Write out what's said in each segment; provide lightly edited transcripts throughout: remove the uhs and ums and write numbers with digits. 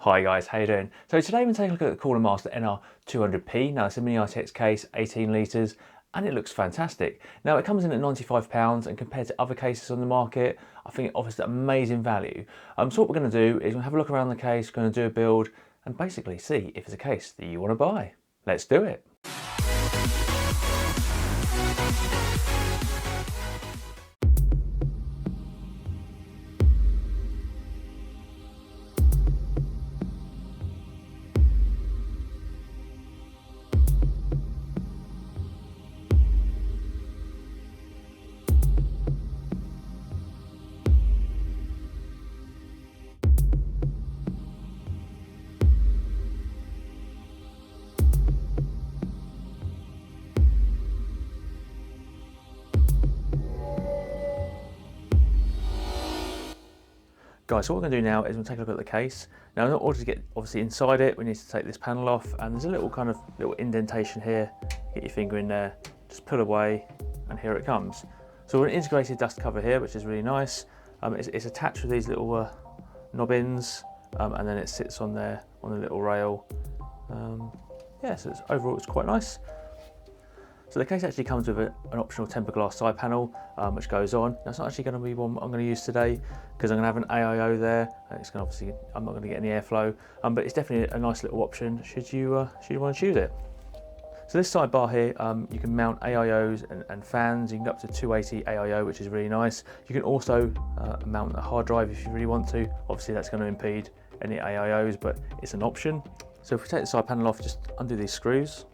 Hi guys, how you doing? So today we're taking a look at the Cooler Master NR200P. Now it's a M-ITX case, 18 litres, and it looks fantastic. Now it comes in at £95, and compared to other cases on the market, I think it offers amazing value. So what we're going to do is we'll have a look around the case, going to do a build, and basically see if it's a case that you want to buy. Let's do it. Guys, so what we're going to do now is we'll take a look at the case. Now in order to get obviously inside it, we need to take this panel off, and there's a little little indentation here. Get your finger in there, just pull away, and here it comes. So we're an integrated dust cover here, which is really nice. It's attached with these little knob-ins, and then it sits on there on a little rail. Yeah, so overall it's quite nice. So the case actually comes with an optional tempered glass side panel, which goes on. Now it's not actually going to be one I'm going to use today because I'm going to have an AIO there. It's going to obviously, I'm not going to get any airflow, but it's definitely a nice little option should you want to choose it. So this sidebar here, you can mount AIOs and fans. You can go up to 280 AIO, which is really nice. You can also mount a hard drive if you really want to. Obviously that's going to impede any AIOs, but it's an option. So if we take the side panel off, just undo these screws.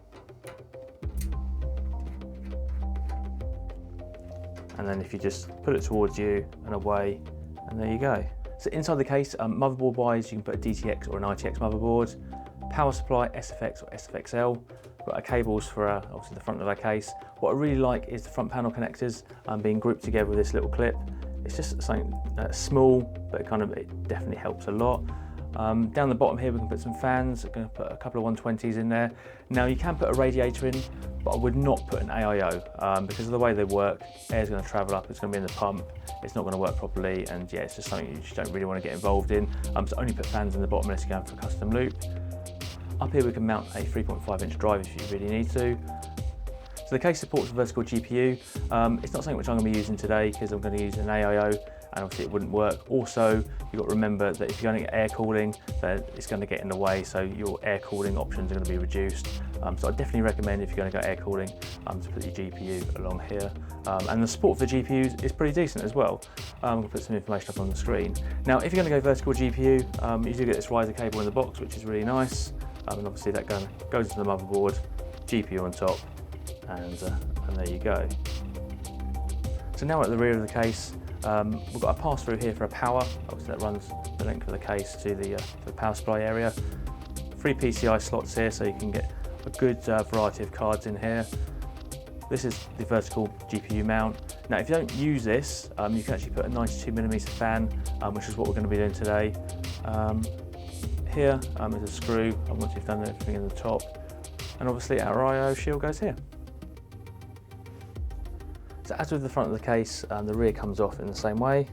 And then if you just put it towards you and away, and there you go. So inside the case, motherboard wise, you can put a DTX or an ITX motherboard, power supply, SFX or SFXL, got our cables for obviously the front of our case. What I really like is the front panel connectors being grouped together with this little clip. It's just something small, but it definitely helps a lot. Down the bottom here we can put some fans. I'm going to put a couple of 120s in there. Now you can put a radiator in, but I would not put an AIO because of the way they work. Air's going to travel up, it's going to be in the pump, it's not going to work properly, and yeah, it's just something you just don't really want to get involved in. So only put fans in the bottom unless you're going for a custom loop. Up here we can mount a 3.5-inch drive if you really need to. So the case supports a vertical GPU. It's not something which I'm going to be using today because I'm going to use an AIO, and obviously it wouldn't work. Also, you've got to remember that if you're going to get air cooling, then it's going to get in the way, so your air cooling options are going to be reduced. So I definitely recommend if you're going to go air cooling to put your GPU along here. And the support for the GPUs is pretty decent as well. I'm going to put some information up on the screen. Now, if you're going to go vertical GPU, you do get this riser cable in the box, which is really nice. And obviously that goes into the motherboard, GPU on top, and there you go. So now we're at the rear of the case. We've got a pass through here for a power. Obviously that runs the length of the case to the power supply area. 3 PCI slots here, so you can get a good variety of cards in here. This is the vertical GPU mount. Now if you don't use this, you can actually put a 92mm fan, which is what we're going to be doing today. Here is a screw, and once you've done everything in the top, and obviously our I/O shield goes here. So as with the front of the case, the rear comes off in the same way.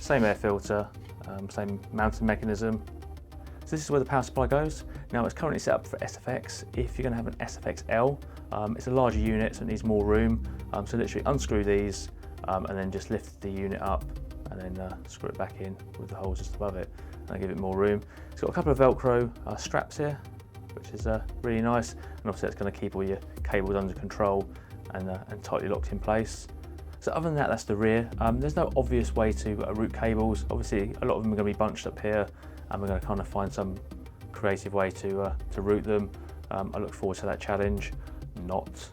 Same air filter, same mounting mechanism. So this is where the power supply goes. Now it's currently set up for SFX. If you're going to have an SFXL, it's a larger unit, so it needs more room. So literally unscrew these and then just lift the unit up and then screw it back in with the holes just above it, and give it more room. It's got a couple of Velcro straps here, which is really nice, and obviously that's going to keep all your cables under control and tightly locked in place. So other than that, that's the rear. There's no obvious way to route cables. Obviously a lot of them are going to be bunched up here, and we're going to kind of find some creative way to route them. I look forward to that challenge. Not.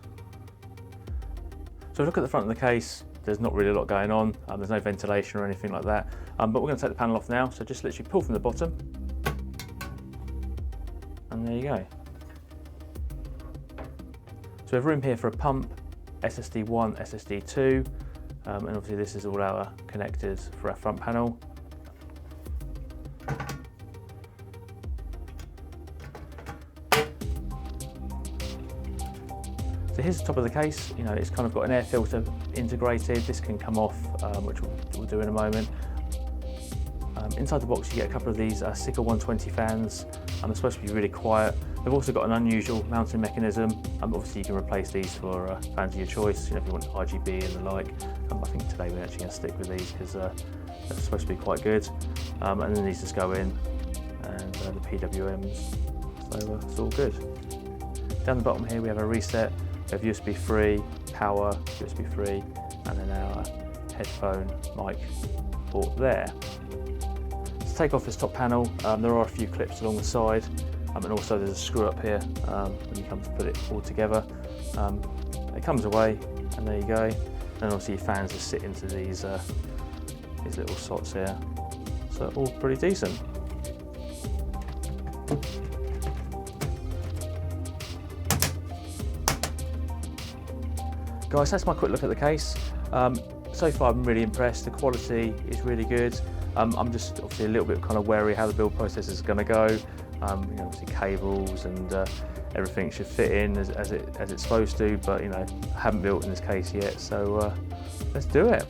So look at the front of the case. There's not really a lot going on. There's no ventilation or anything like that. But we're going to take the panel off now. So just literally pull from the bottom, and there you go. So we have room here for a pump, SSD 1, SSD 2, and obviously this is all our connectors for our front panel. So here's the top of the case. You know, it's kind of got an air filter integrated. This can come off, which we'll do in a moment. Inside the box you get a couple of these Sika 120 fans. They're supposed to be really quiet. They've also got an unusual mounting mechanism. Obviously you can replace these for fans of your choice, if you want RGB and the like. I think today we're actually going to stick with these because they're supposed to be quite good. And then these just go in, and the PWMs, so it's all good. Down the bottom here we have a reset. We have USB 3, power, USB 3, and then our headphone mic port there. To take off this top panel, there are a few clips along the side, and also there's a screw up here when you come to put it all together. It comes away, and there you go. And obviously your fans just sit into these little slots here, so all pretty decent. Guys, that's my quick look at the case. So far I'm really impressed. The quality is really good. I'm just obviously a little bit kind of wary how the build process is going to go. Obviously cables and everything should fit in as it's supposed to, but I haven't built in this case yet, so let's do it.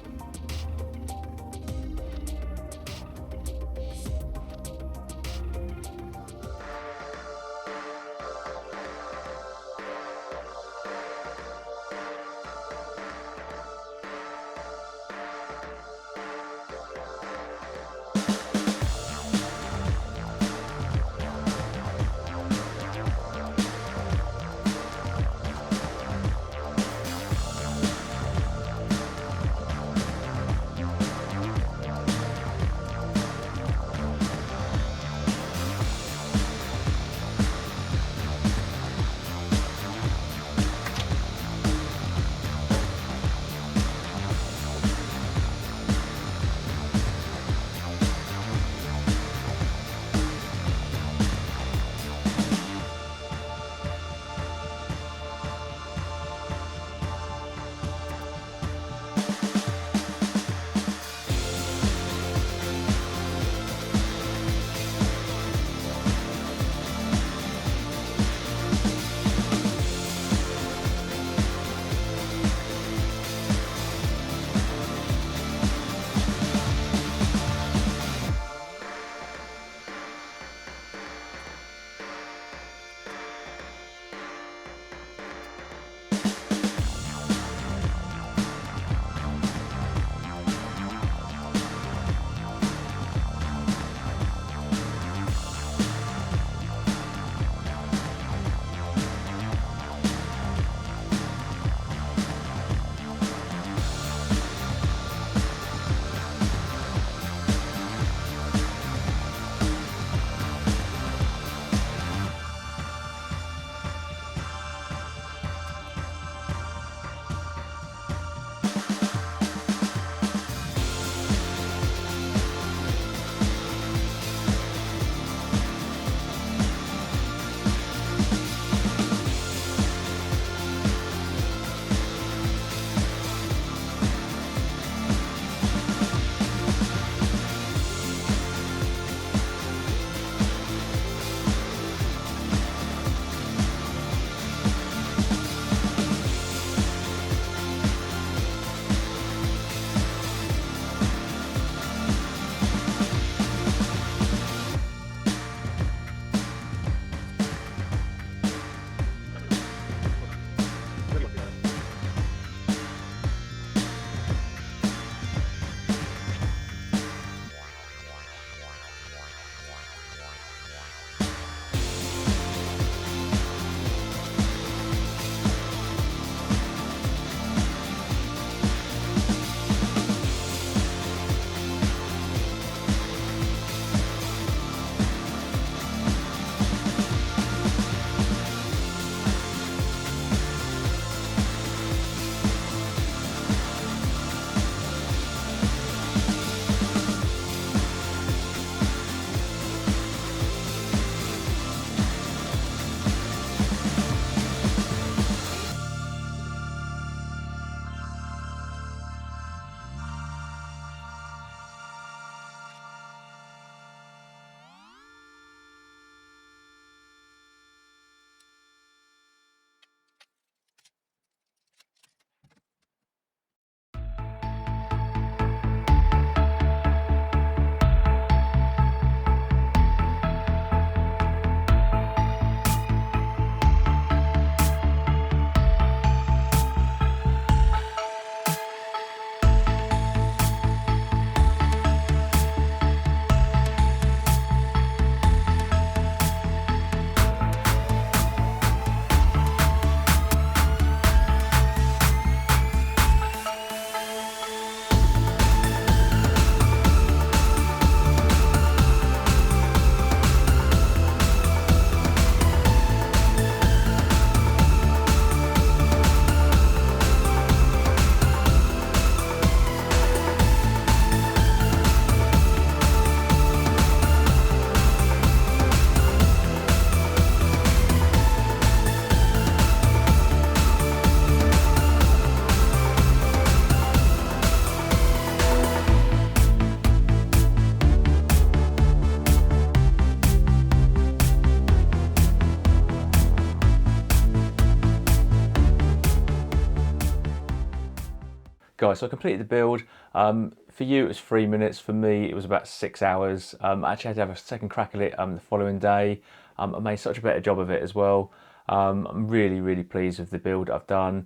guys, so I completed the build. For you it was 3 minutes, for me it was about 6 hours. I actually had to have a second crack at it the following day. I made such a better job of it as well. I'm really pleased with the build I've done.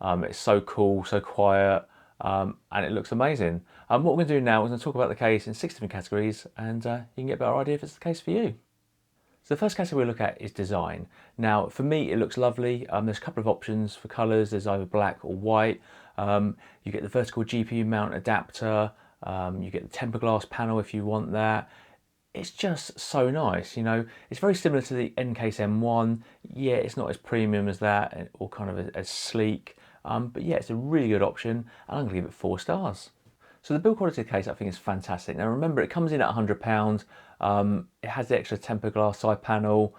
It's so cool, so quiet, and it looks amazing. What we're going to do now is going to talk about the case in 6 different categories, and you can get a better idea if it's the case for you. So the first category we look at is design. Now, for me, it looks lovely. There's a couple of options for colours. There's either black or white. You get the vertical GPU mount adapter. You get the tempered glass panel if you want that. It's just so nice, you know. It's very similar to the N-Case M1. Yeah, it's not as premium as that or kind of as sleek. But yeah, it's a really good option, and I'm going to give it 4 stars. So the build quality of the case I think is fantastic. Now remember, it comes in at £100. It has the extra tempered glass side panel.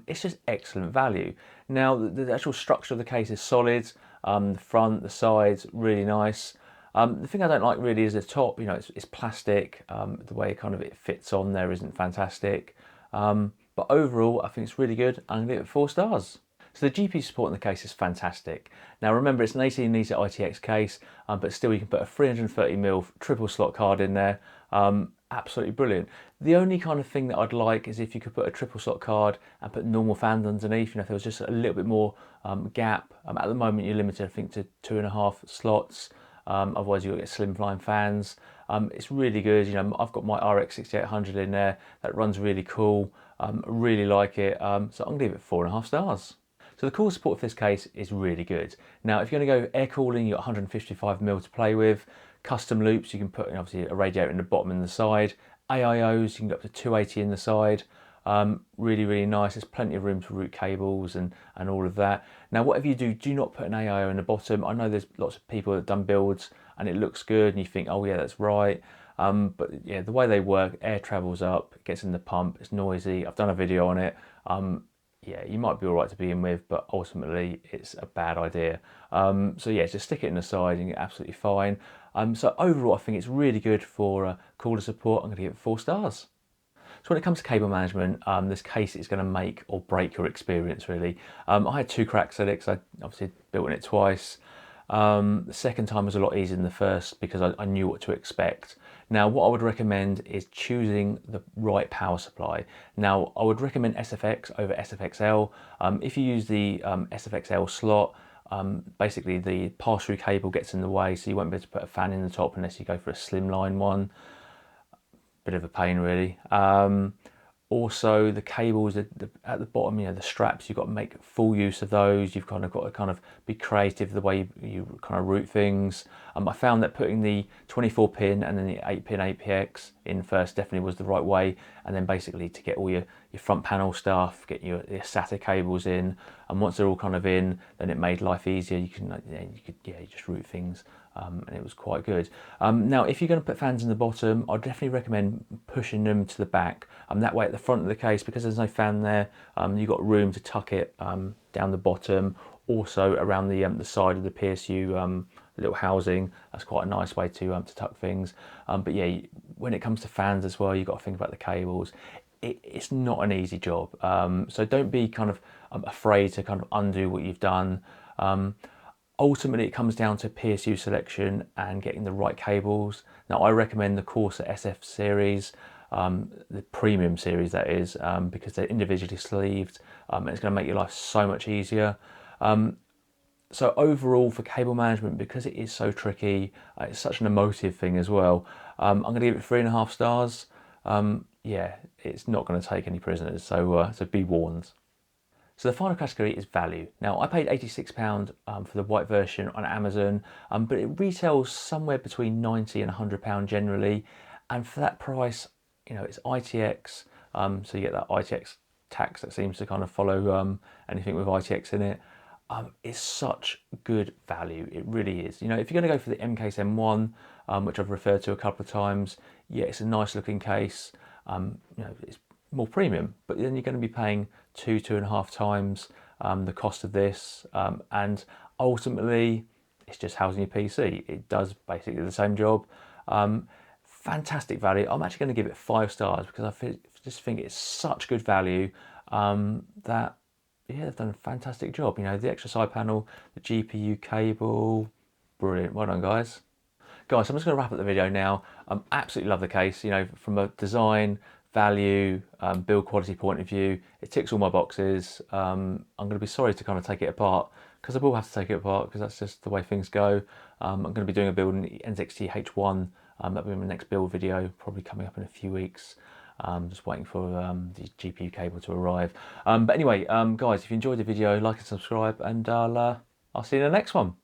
It's just excellent value. Now the actual structure of the case is solid. The front, the sides, really nice. The thing I don't like really is the top. You know, it's plastic. The way kind of it fits on there isn't fantastic. But overall, I think it's really good. I'm going to give it 4 stars. So the GPU support in the case is fantastic. Now remember, it's an 18 litre ITX case, but still you can put a 330mm triple slot card in there. Absolutely brilliant. The only kind of thing that I'd like is if you could put a triple slot card and put normal fans underneath, you know, if there was just a little bit more gap. At the moment you're limited, I think, to 2.5 slots. Otherwise you'll get slimline fans. It's really good. You know, I've got my RX 6800 in there. That runs really cool. I really like it. So I'm going to give it 4.5 stars. So the core support for this case is really good. Now, if you're going to go air cooling, you've got 155mm to play with. Custom loops, you can put in obviously a radiator in the bottom and the side. AIOs, you can go up to 280 in the side. Really nice. There's plenty of room to route cables and all of that. Now, whatever you do, do not put an AIO in the bottom. I know there's lots of people that have done builds and it looks good and you think, oh yeah, that's right. But yeah, the way they work, air travels up, it gets in the pump, it's noisy. I've done a video on it. Yeah, you might be all right to begin with, but ultimately it's a bad idea. So yeah, just stick it in the side and you're absolutely fine. So overall, I think it's really good for cooler support. I'm going to give it 4 stars. So when it comes to cable management, this case is going to make or break your experience, really. I had 2 cracks at it because I obviously built in it twice. The second time was a lot easier than the first because I knew what to expect. Now, what I would recommend is choosing the right power supply. Now, I would recommend SFX over SFXL. If you use the SFXL slot, basically the pass-through cable gets in the way, so you won't be able to put a fan in the top unless you go for a slimline one. Bit of a pain, really. Also, the cables at the bottom, you know, the straps, you've got to make full use of those. You've kind of got to kind of be creative the way you kind of route things. I found that putting the 24 pin and then the 8-pin APX in first definitely was the right way. And then basically to get all your front panel stuff, get your SATA cables in. And once they're all kind of in, then it made life easier. You could just route things. And it was quite good. Now, if you're going to put fans in the bottom, I'd definitely recommend pushing them to the back. That way at the front of the case, because there's no fan there, you've got room to tuck it down the bottom. Also around the side of the PSU little housing, that's quite a nice way to tuck things. But yeah, when it comes to fans as well, you've got to think about the cables. It's not an easy job. So don't be kind of afraid to kind of undo what you've done. Ultimately, it comes down to PSU selection and getting the right cables. Now, I recommend the Corsair SF series, the premium series that is, because they're individually sleeved, and it's going to make your life so much easier. So overall, for cable management, because it is so tricky, it's such an emotive thing as well, I'm going to give it 3.5 stars. Yeah, it's not going to take any prisoners, so be warned. So the final category is value. Now, I paid £86 for the white version on Amazon, but it retails somewhere between £90 and £100 generally. And for that price, you know, it's ITX, so you get that ITX tax that seems to kind of follow anything with ITX in it. It's such good value, it really is. You know, if you're going to go for the M-Case M1, which I've referred to a couple of times, yeah, it's a nice looking case. You know, it's more premium, but then you're going to be paying 2.5 times the cost of this, and ultimately it's just housing your PC. It does basically the same job. Fantastic value. I'm actually going to give it 5 stars because I just think it's such good value that yeah, they've done a fantastic job. You know, the extra side panel, the GPU cable, brilliant. Well done, guys. guys, I'm just going to wrap up the video now. Absolutely love the case. You know, from a design, value, build quality point of view, it ticks all my boxes. I'm going to be sorry to kind of take it apart, because I will have to take it apart, because that's just the way things go. I'm going to be doing a build in the NZXT H1. That'll be my next build video, probably coming up in a few weeks. Just waiting for the GPU cable to arrive. But anyway, guys, if you enjoyed the video, like and subscribe, and I'll see you in the next one.